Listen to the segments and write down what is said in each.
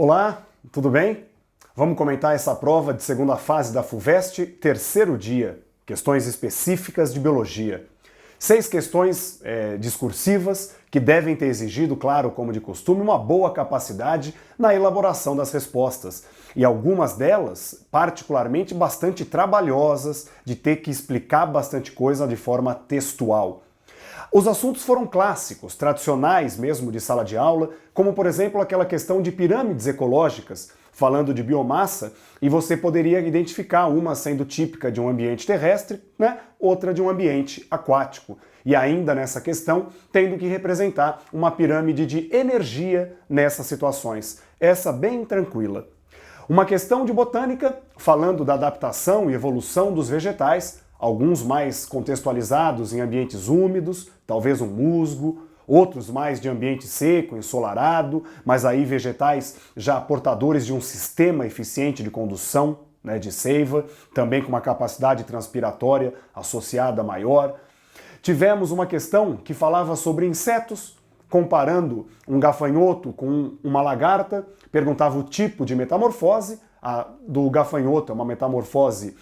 Olá, tudo bem? Vamos comentar essa prova de segunda fase da FUVEST, terceiro dia, questões específicas de biologia. 6 questões discursivas que devem ter exigido, claro, como de costume, uma boa capacidade na elaboração das respostas. E algumas delas, particularmente, bastante trabalhosas, de ter que explicar bastante coisa de forma textual. Os assuntos foram clássicos, tradicionais mesmo de sala de aula, como por exemplo aquela questão de pirâmides ecológicas, falando de biomassa, e você poderia identificar uma sendo típica de um ambiente terrestre, outra de um ambiente aquático. E ainda nessa questão, tendo que representar uma pirâmide de energia nessas situações. Essa bem tranquila. Uma questão de botânica, falando da adaptação e evolução dos vegetais, alguns mais contextualizados em ambientes úmidos, talvez um musgo, outros mais de ambiente seco, ensolarado, mas aí vegetais já portadores de um sistema eficiente de condução, de seiva, também com uma capacidade transpiratória associada maior. Tivemos uma questão que falava sobre insetos, comparando um gafanhoto com uma lagarta, perguntava o tipo de metamorfose. A do gafanhoto é uma metamorfose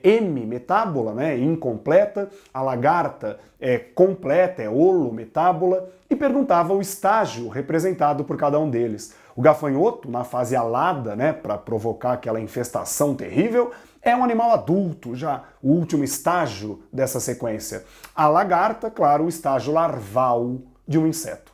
hemimetábola, incompleta, a lagarta é completa, é holometábola, e perguntava o estágio representado por cada um deles. O gafanhoto, na fase alada, para provocar aquela infestação terrível, é um animal adulto, já o último estágio dessa sequência. A lagarta, claro, o estágio larval de um inseto.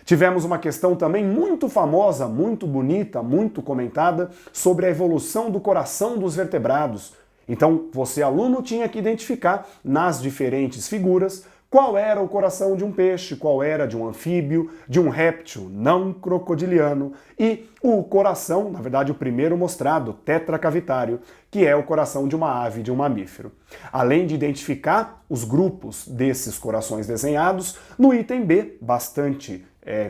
Tivemos uma questão também muito famosa, muito bonita, muito comentada, sobre a evolução do coração dos vertebrados. Então, você, aluno, tinha que identificar nas diferentes figuras qual era o coração de um peixe, qual era de um anfíbio, de um réptil não crocodiliano e o coração, na verdade o primeiro mostrado, tetracavitário, que é o coração de uma ave, de um mamífero. Além de identificar os grupos desses corações desenhados, no item B, bastante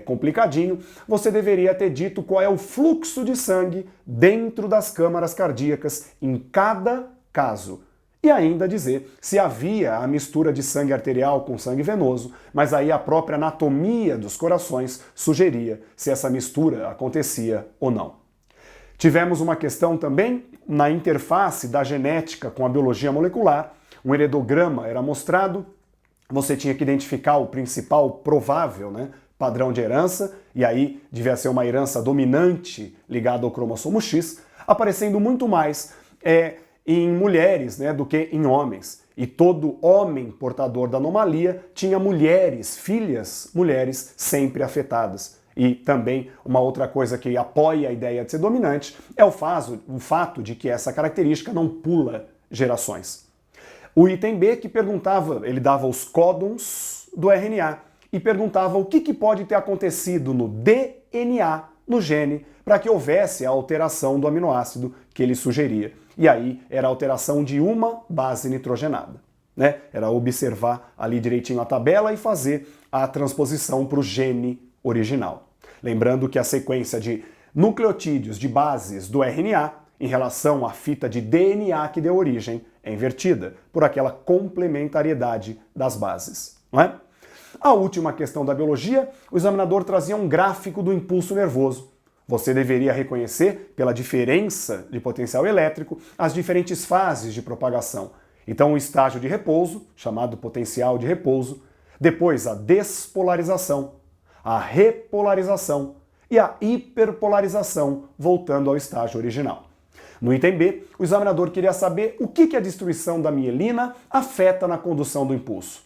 complicadinho, você deveria ter dito qual é o fluxo de sangue dentro das câmaras cardíacas em cada caso. E ainda dizer se havia a mistura de sangue arterial com sangue venoso, mas aí a própria anatomia dos corações sugeria se essa mistura acontecia ou não. Tivemos uma questão também na interface da genética com a biologia molecular. Um heredograma era mostrado, você tinha que identificar o principal provável, padrão de herança, e aí devia ser uma herança dominante ligada ao cromossomo X, aparecendo muito mais em mulheres do que em homens. E todo homem portador da anomalia tinha mulheres, filhas mulheres, sempre afetadas. E também uma outra coisa que apoia a ideia de ser dominante é o fato de que essa característica não pula gerações. O item B que perguntava, ele dava os códons do RNA e perguntava o que pode ter acontecido no DNA, no gene, para que houvesse a alteração do aminoácido que ele sugeria. E aí era a alteração de uma base nitrogenada. Era observar ali direitinho a tabela e fazer a transposição para o gene original. Lembrando que a sequência de nucleotídeos de bases do RNA em relação à fita de DNA que deu origem é invertida por aquela complementariedade das bases. A última questão da biologia, o examinador trazia um gráfico do impulso nervoso. Você deveria reconhecer, pela diferença de potencial elétrico, as diferentes fases de propagação. Então, o estágio de repouso, chamado potencial de repouso, depois a despolarização, a repolarização e a hiperpolarização, voltando ao estágio original. No item B, o examinador queria saber o que a destruição da mielina afeta na condução do impulso.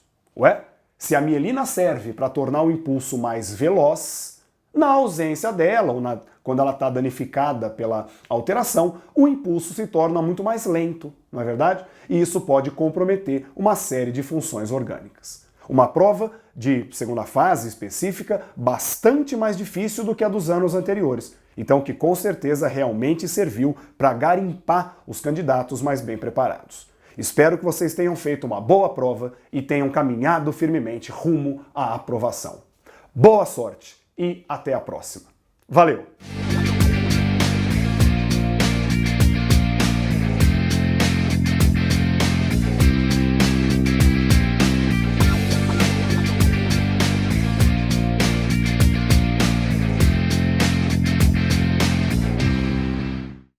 Se a mielina serve para tornar o impulso mais veloz, na ausência dela, ou quando ela está danificada pela alteração, o impulso se torna muito mais lento, não é verdade? E isso pode comprometer uma série de funções orgânicas. Uma prova de segunda fase específica bastante mais difícil do que a dos anos anteriores. Então que com certeza realmente serviu para garimpar os candidatos mais bem preparados. Espero que vocês tenham feito uma boa prova e tenham caminhado firmemente rumo à aprovação. Boa sorte e até a próxima. Valeu!